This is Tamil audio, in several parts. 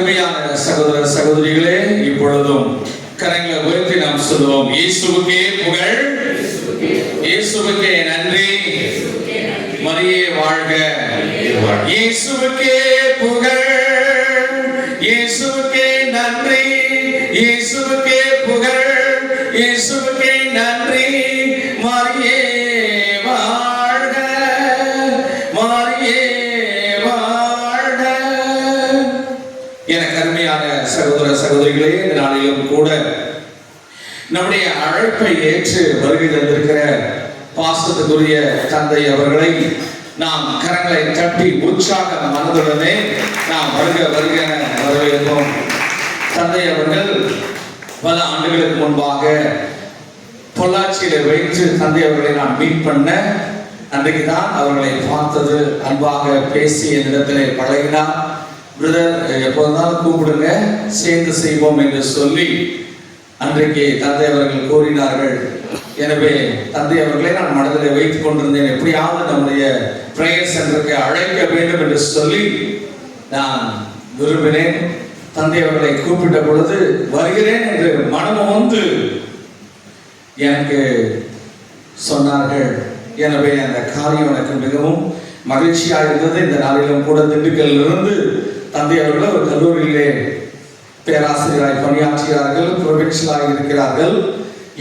அருமையான சகோதர சகோதரிகளே, இப்பொழுதும் கரங்களை உயர்த்தி நாம் சொல்லுவோம், இயேசுவுக்கே புகழ், இயேசுவுக்கே நன்றி, மரியே வாழ்க. இயேசுவுக்கே புகழ், இயேசுவுக்கே நன்றி, இயேசுவுக்கே புகழ், இயேசுவுக்கே நன்றி, மரியே வாழ்க, மரியே வாழ்க. எனக்கு அருமையான சகோதர சகோதரிகளே, இந்த நாளிலும் கூட நம்முடைய அழைப்பை ஏற்று வருகை தந்திருக்கிற பாசத்துக்குரிய தந்தை அவர்களை நாம் கரங்களை தட்டி உற்சாக மனதுடனே நாம் வருக வருக வரவேற்போம். தந்தை அவர்கள் பல ஆண்டுகளுக்கு முன்பாக பொள்ளாச்சியில வைத்து தந்தை அவர்களை நான் மீட் பண்ண அன்றைக்கு தான் அவர்களை பார்த்தது. அன்பாக பேசி என்னிடத்திலே பழகினார். பிரதர், எப்போதும் கூப்பிடுங்க, சேர்ந்து செய்வோம் என்று சொல்லி அன்றைக்கு தந்தை அவர்கள் கூறினார்கள். எனவே தந்தை அவர்களை நான் மனதில் வைத்துக் கொண்டிருந்தேன். எப்படியாவது நம்முடைய பிரேயர் சென்டருக்கு அழைக்க வேண்டும் என்று சொல்லி நான் விரும்பினேன். தந்தை அவர்களை கூப்பிட்ட பொழுது வருகிறேன் என்று மனமும் வந்து எனக்கு சொன்னார்கள். எனவே அந்த காரியம் எனக்கு மிகவும் மகிழ்ச்சியாக இருந்தது. இந்த நாளிலும் கூட திண்டுக்கல்லில் இருந்து தந்தை அவர்கள் ஒரு கல்லூரியிலே பேராசிரியராய் பணியாற்றுகிறார்கள், ப்ரொஃபெஷனலாக இருக்கிறார்கள்.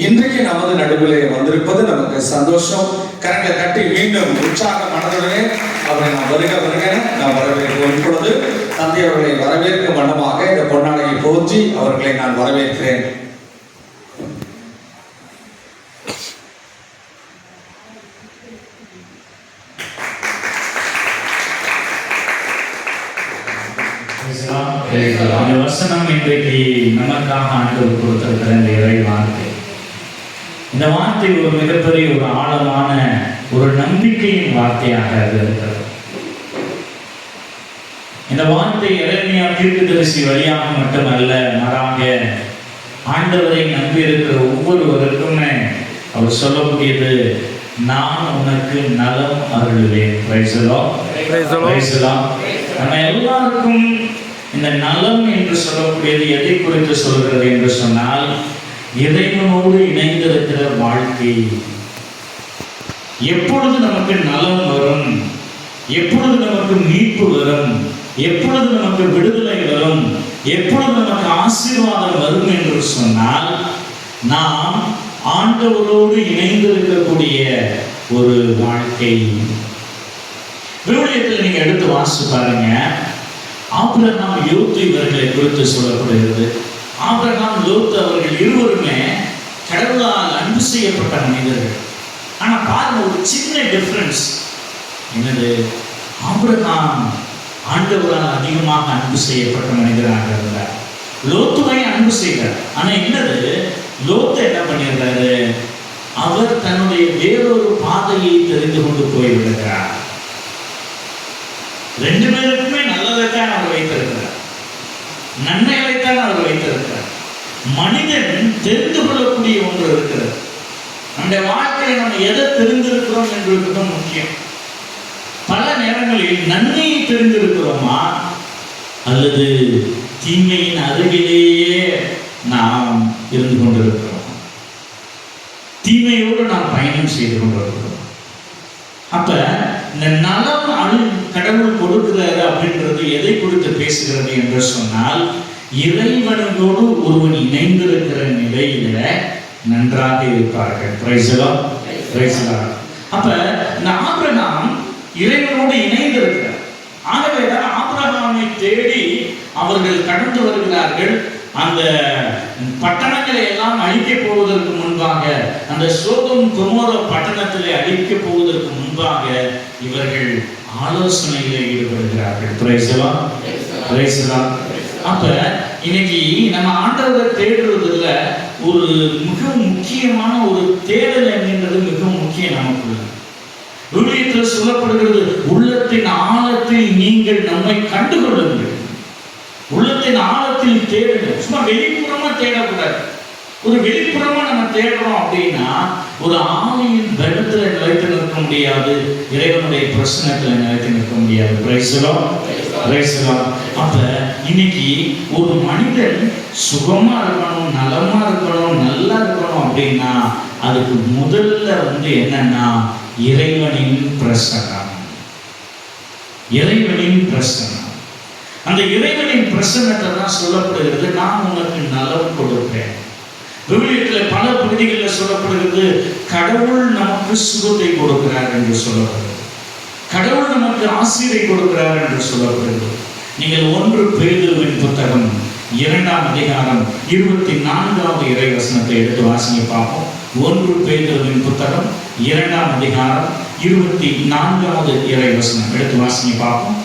இன்றைக்கு நமது நடுவிலே வந்திருப்பது நமக்கு சந்தோஷம். கரங்களை கட்டி மீண்டும் உற்சாக மனதுடனே அவரை நாம் வருக வருக நாம் வரவேற்கிறோம். இப்பொழுது தந்தை அவர்களை வரவேற்கும் வண்ணமாக இந்த பொன்னாடையை போற்றி அவர்களை நான் வரவேற்கிறேன். அந்த வசனம் இன்றைக்கு நமக்காக ஆண்டவர் கொடுத்திருக்கிற இந்த இறை வார்த்தை, இந்த வார்த்தை ஒரு மிகப்பெரிய ஒரு ஆழமான ஒரு நம்பிக்கையின் வார்த்தையாக இருக்கிறது. இந்த வார்த்தை எரேமியா தீர்க்கதரிசி வழியாக மட்டுமல்ல, மாறாக ஆண்டவரை நம்பி இருக்கிற ஒவ்வொருவருக்குமே அவர் சொல்லக்கூடியது, நான் உனக்கு நலம் அருளுவேன். நம்ம எல்லாருக்கும் இந்த நலம் என்று சொல்லக்கூடியது எதை குறித்து சொல்கிறது என்று சொன்னால், இறைவனோடு இணைந்திருக்கிற வாழ்க்கை. எப்பொழுது நமக்கு நலம் வரும், எப்பொழுது நமக்கு மீட்பு வரும், எப்பொழுது நமக்கு விடுதலை வரும், எப்பொழுது நமக்கு ஆசீர்வாதம் வரும் என்று சொன்னால், நாம் ஆண்டவரோடு இணைந்திருக்கக்கூடிய ஒரு வாழ்க்கை. விவிலியத்தில் நீங்க எடுத்து வாசிச்சு பாருங்க. ஆபிரகாம் லோத்து இவர்களை குறித்து சொல்லப்படுகிறது. ஆபிரகாம் லோத்து அவர்கள் இருவருமே கடவுளால் அன்பு செய்யப்பட்ட மனிதர்கள். ஆனா பாருங்க, ஒரு சின்ன டிஃபரன்ஸ் என்னது, ஆபிரகாம் ஆண்டவரால் அதிகமாக அன்பு செய்யப்பட்ட மனிதராக இருந்தார். லோத்துவை அன்பு செய்தார். ஆனா என்னது, லோத்து என்ன பண்ணியிருந்தாரு, அவர் தன்னுடைய வேறொரு பாதையை தெரிந்து கொண்டு போய்விடுகிறார். ரெண்டு பேருக்குமே நல்லதைத்தான் அவர் வைத்திருக்கிறார், நன்மைகளைத்தான் அவர் வைத்திருக்கிறார். மனிதன் தெரிந்து கொள்ளக்கூடிய ஒன்று இருக்கிறது. நம்முடைய வாழ்க்கையை நம்ம எதை தெரிந்திருக்கிறோம் என்பது முக்கியம். பல நேரங்களில் நன்மையை தெரிந்திருக்கிறோமா அல்லது தீமையின் அருகிலேயே நாம் இருந்து கொண்டிருக்கிறோம், தீமையோடு நாம் பயணம் செய்து கொண்டிருக்கிறோம். அப்ப இந்த நலம் கடவுள் கொடுக்கிறாரு அப்படின்றது எதை குறித்து பேசுகிறது என்று சொன்னால், இறைவனோடு ஒருவன் இணைந்திருக்கிற நிலையில நன்றாக இருப்பார்கள். அப்ப இந்த ஆபிரகாம் இறைவனோடு இணைந்திருக்கிறார். ஆகவேதான் ஆபிரகாமை தேடி அவர்கள் கடந்து வருகிறார்கள். அந்த பட்டணங்களை எல்லாம் அழிக்கப் போவதற்கு முன்பாக, அந்த சோதோம் கொமோரா பட்டணத்திலே அழிக்கப் போவதற்கு முன்பாக இவர்கள் ஆலோசனையிலே ஈடுபடுகிறார்கள். அப்ப இன்னைக்கு நம்ம ஆண்டவரை தேடுறதுல ஒரு மிக முக்கியமான ஒரு தேடல் என்கின்றது மிகவும் முக்கியம். நமக்குள்ள விவிலியத்தில் சொல்லப்படுகிறது, உள்ளத்தின் ஆழத்தில் நீங்கள் நம்மை கண்டுகொள்ளுங்கள். உள்ளத்தின் ஆழத்தில் தேடுங்கள். சும்மா வெளிப்புறமா தேடக்கூடாது. ஒரு வெளிப்புறமா நம்ம தேடுறோம் அப்படின்னா ஒரு ஆவியின் பலத்துல நிலைத்து நிற்க முடியாது, இறைவனுடைய பிரசன்னத்துல நிலைத்து நிற்க முடியாது. Praise the Lord. அப்ப இன்னைக்கு ஒரு மனிதன் சுகமா இருக்கணும், நலமா இருக்கணும், நல்லா இருக்கணும் அப்படின்னா அதுக்கு முதல்ல என்னன்னா இறைவனின் பிரசன்னம். இறைவனின் பிரசன்னம். அந்த இறைவனின் பிரசன்னத்தை தான் சொல்லப்படுகிறது, நான் உனக்கு நலம் கொடுப்பேன். விவிலியத்தில் பல பகுதிகளில் சொல்லப்படுகிறது, கடவுள் நமக்கு சுகத்தை கொடுக்கிறார் என்று சொல்லப்படுகிறது, கடவுள் நமக்கு ஆசீரை கொடுக்கிறார் என்று சொல்லப்படுகிறது. நீங்கள் 1 பேதுருவின் புத்தகம் 2ஆம் அதிகாரம் 24வது இறைவசனத்தை எடுத்து வாசிங்க பார்ப்போம். 1 பேதுருவின் புத்தகம் 2ஆம் அதிகாரம் 24வது இறைவசனம் எடுத்து வாசிங்க பார்ப்போம்.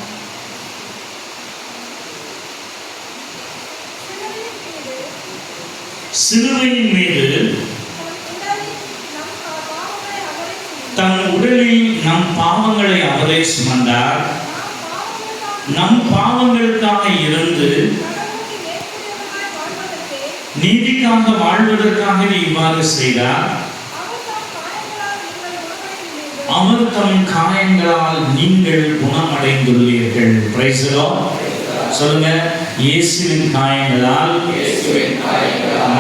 சிலுவையின் மீது தன் உடலில் நம் பாவங்களை அவரே சுமந்தார். நம் பாவங்களுக்காக இருந்து நீதிக்காக வாழ்வதற்காக இவ்வாறு செய்தார். அவர் தம் காயங்களால் நீங்கள் குணமடைந்துள்ளீர்கள். Praise the Lord. சொல்லுங்க, இயேசுவின் காயங்களால்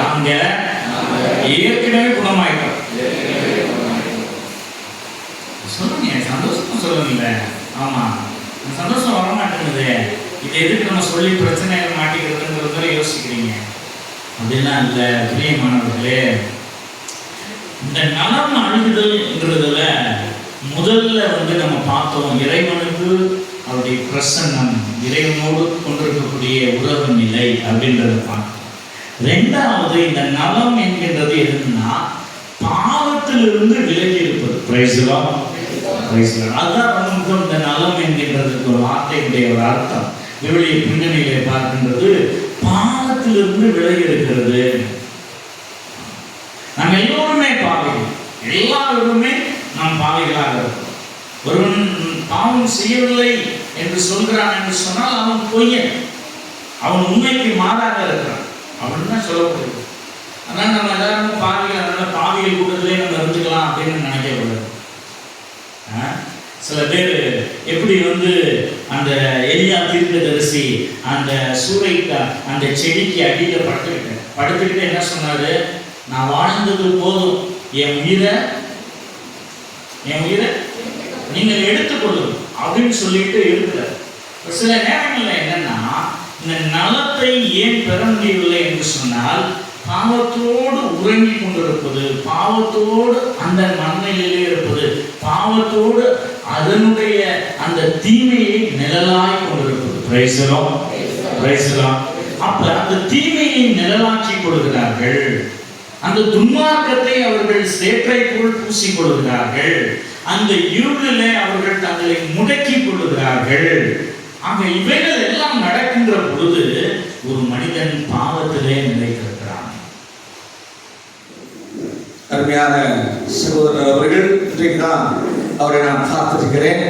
நாங்க ஏற்கனவே குணமாயிட்டோம். சொல்லுங்க, சந்தோஷமா சொல்லுங்க. ஆமா, சந்தோஷம் வர மாட்டேங்குது. இதை எதுக்கு நம்ம சொல்லி பிரச்சனைகளை மாட்டிக்கிறதுங்கிறத யோசிக்கிறீங்க. அப்படிலாம் இல்லை பிரியமானவர்களே. இந்த நலம் அழுகுதல்ங்கிறதுல முதல்ல நம்ம பார்த்தோம், இறைவனுக்கு அவருடைய பிரசன்னம், இறைவனோடு கொண்டிருக்கக்கூடிய உறவு நிலை அப்படின்றத பார்த்தோம். 2வது, இந்த நலம் என்கின்றது எதுன்னா பாவத்திலிருந்து விலகி இருப்பது. Praise the Lord. Praise the Lord. அதான் இந்த நலம் என்கின்றதுக்கு ஒரு வார்த்தையுடைய ஒரு அர்த்தம். விவிலிய பின்னணியிலே பார்க்கின்றது பாவத்திலிருந்து விலகி இருக்கிறது. நாம் எல்லோருமே பாவிகள், எல்லாருமே நாம் பாவிகளாக இருக்கிறோம். ஒருவன் பாவம் செய்யவில்லை என்று சொல்கிறான் என்று சொன்னால் அவன் பொய்யன், அவன் உண்மைக்கு மாறாக இருக்கிறான். அவன் தான் சொல்லப்படுது. அதனால் நம்ம எல்லாருமே பாவிகள், அதனால பாவிகள் கூட்டத்திலே நம்ம இருந்துக்கலாம் அப்படின்னு நினைக்கக்கூடாது. சில பேர் எப்படி அந்த எலியா தீர்க்கதரிசி அந்த சூறைக்கு அந்த செடிக்கு அடியில் படுத்துக்கிட்டு என்ன சொன்னாரு, நான் வாழ்ந்தது போதும், என் உயிரை நீங்கள் எடுத்துக்கொள்ளும் அப்படின்னு சொல்லிட்டு இருக்கிறார். சில நேரங்களில் என்னன்னா, இந்த நலத்தை ஏன் பெற முடியவில்லை என்று சொன்னால் பாவத்தோடு உறங்கி கொண்டிருப்பது, பாவத்தோடு அந்த மண்ணிலே இருப்பது, பாவத்தோடு அதனுடைய அந்த தீமையை நிழலாய் கொண்டிருப்பது. Praise the Lord. Praise the Lord. அப்ப அந்த தீமையை நிழலாக்கி கொள்கிறார்கள், அந்த துன்மார்க்கத்தை அவர்கள் சேற்றை போல் பூசிக் கொள்கிறார்கள், அந்த இருளிலே அவர்கள் தங்களை முடக்கிக் கொள்கிறார்கள். ஆக இவைகள் எல்லாம் நடக்கின்ற பொழுது ஒரு மனிதன் பாவத்திலே நிலைத்திருக்கிறான். அருமையான சகோதரர் அவர்கள், இன்றைக்கு தான் அவரை நான் பார்த்திருக்கிறேன்.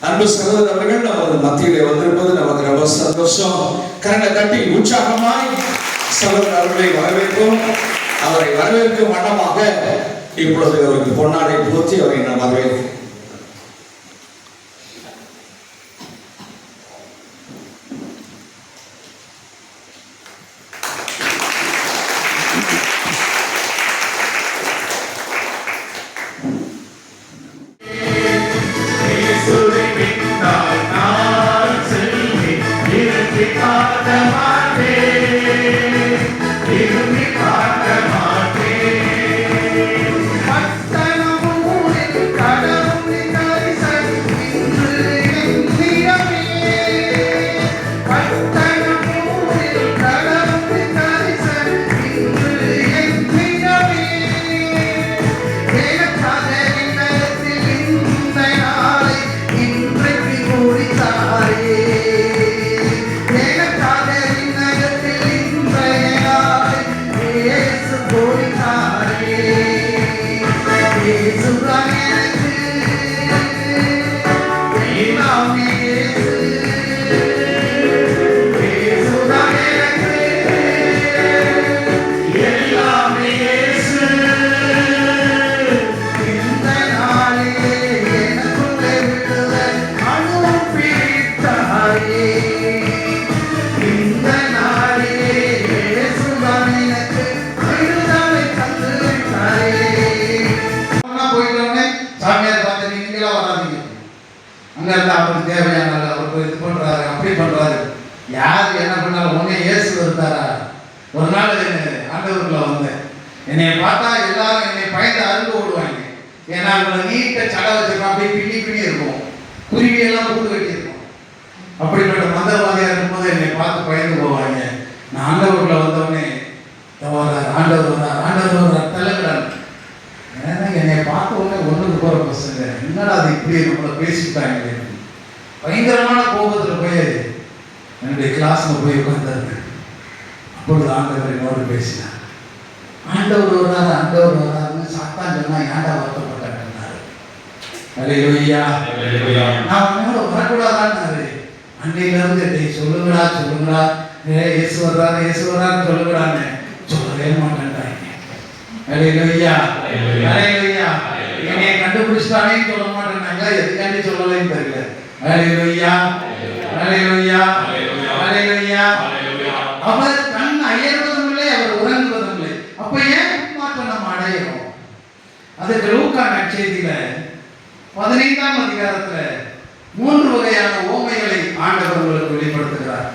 அன்பு சகோதரர் அவர்கள் நமது மத்தியிலே வந்திருப்பது நமக்கு ரொம்ப சந்தோஷம். கரங்களை தட்டி உற்சாகமாய் சகோதரர் அவர்களை வரவேற்போம். அவரை வரவேற்கும் வண்ணமாக இப்பொழுது அவருக்கு பொன்னாடை போற்றி அவரை நான் வரவேற்கிறேன். கடவுள் அங்க இருந்தா அவருக்கு தேவையான அவருக்கு இது பண்றாரு, அப்படி பண்றாரு. யார் என்ன பண்ணாலும் உடனே இயேசு இருந்தாரா? ஒரு நாள் ஆண்டவருக்குள்ள வந்தேன். என்னை பார்த்தா எல்லாரும் என்னை பயந்து அருந்து ஓடுவாங்க. ஏன்னா அவங்களை நீட்ட சடை வச்சிருக்கோம், அப்படியே பின்னி பின்னி இருக்கும், குருவியெல்லாம் கூடு கட்டியிருக்கோம். அப்படிப்பட்ட மந்திரவாதியா இருக்கும்போது என்னை பார்த்து பயந்து போவாங்க. நான் ஆண்டவருக்குள்ள வந்தவொடனே ஆண்டவர் வந்தார் தலைவரான். என்னை பார்த்த உடனே ஒன்றுக்கு போற பசங்க என்னடா அது இப்படி நம்மளை பேசிட்டாங்க. பயங்கரமான கோபத்தில் போய் என்னுடைய கிளாஸ்ல போய் உட்கார்ந்தாரு. அப்பொழுது ஆண்டவர் என்னோடு பேசினார். ஆண்டவர் வராருன்னு சாத்தான் சொன்னா ஏன்டா வருத்தப்பட்டாரு. அல்லேலூயா. நான் உன்னோட வரக்கூடாதான்னாரு. அன்னையில இருந்து சொல்லுங்கடா இயேசு வர்றான்னு சொல்லுங்கடான்னு சொல்லவே மாட்டேன்டாங்க. அல்லேலூயா. என்னைய கண்டுபிடிச்சிட்டானே சொல்ல மாட்டேன்னாங்க. எதுக்காண்டி சொல்லலைன்னு தெரியல. அல்லேலூயா. அவர் கண் அயர்வதும் இல்லை, அவர் உறங்குவதும் இல்லை. அப்ப ஏன் மாற்றம் நம்ம அடையணும்? அதுக்கு லூக்கா நற்செய்தியில 15ஆம் அதிகாரத்துல 3 வகையான ஓமைகளை ஆண்டவர் உங்களுக்கு வெளிப்படுத்துகிறார்.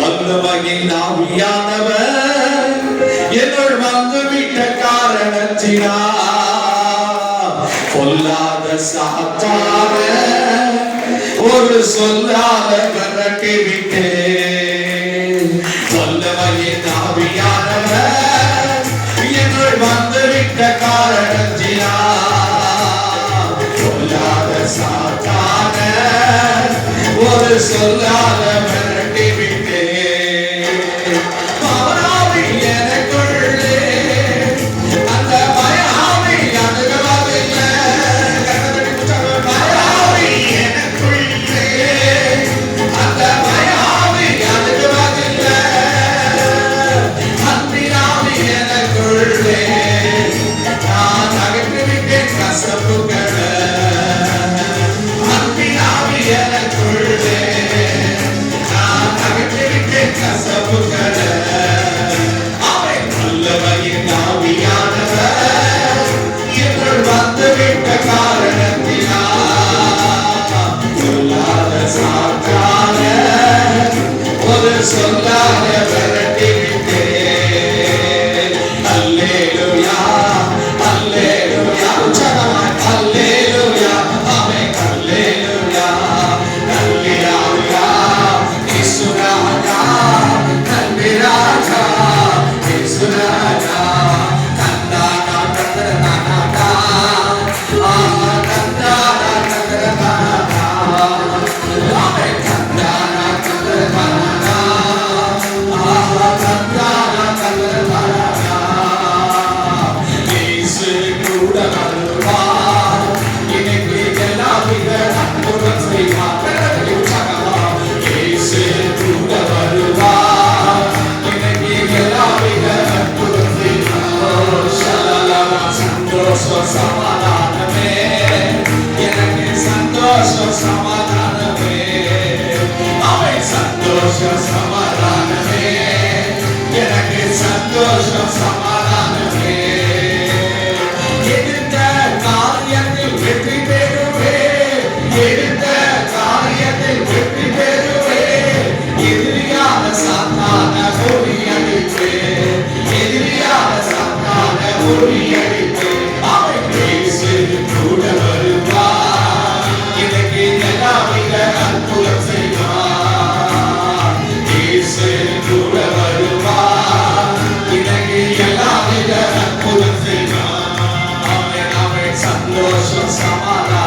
வல்லமையின் ஆவியானவர் என்னுள் வந்துவிட்ட காரணத்தினால் பொல்லாத சாத்தான ஒரு சொல்லாத விரட்டி விட்டேன். வல்லமையின் ஆவியானவர் என்னுள் வந்துவிட்ட காரணத்தினால் பொல்லாத சாத்தான ஒரு சொல்லாத விரட்டி விட்டேன். பாவனாவி எனக்குள்ளே அந்த பயாவை அணுகவதில்லை. பயாவை எனக்குள்ளே அந்த பயாவை அணுகவதில்லை. அன்பினாவி எனக்குள்ளே நான் அகற்றிவிட்டேன் கசப்புகளை. அன்பினாவி எனக்குள்ளே நான் அகற்றிவிட்டேன் கசப்புகளை. அவை வல்லமையின் ஆவியானவர் என்னுள் வந்துவிட்ட காரணத்தினால் சொல்லாத சாத்தான ஒரு சொல்லாத விரட்டி விட்டேன். அல்லேலூயா, அல்லேலூயா, உற்சாகமாய் அல்லேலூயா, ஆமென், அல்லேலூயா, அல்லேலூயா, இயேசு ராஜா, நன்றி ராஜா, இயேசு ராஜா, கந்தானா கந்தரனானா, ஆஹா கந்தானா கந்தரனானா, ஆமென், கந்தானா கந்தரனானா, ஆஹா கந்தானா கந்தரனானா. இயேசு கூட வருவார், இன்னைக்கு எல்லாவித அற்புதம் செய்வார். இயேசு கூட வருவார், இன்னைக்கு எல்லாவித அற்புதம் செய்வார். ஷலலலா, சந்தோஷம் சமாதானமே, எனக்கு சந்தோஷம் சமாதானமே. அவை சந்தோஷம் சமாதானமே, எனக்கு சந்தோஷம் சமாதானமே. எடுத்த காரியத்தில் வெற்றி பெறுவே, எடுத்த காரியத்தில் வெற்றி பெறுவே. எதிரியான சாத்தான முறியடிப்பே, எதிரியான சாத்தான முறியடிப்பே. அவை இயேசு கூட வருவார், இன்னைக்கு எல்லாவித அற்புதம் செய்வார். இயேசு கூட வருவார், இன்னைக்கு எல்லாவித அற்புதம் செய்வார். ஆமென், ஆமென், சந்தோஷம் சமாதானம்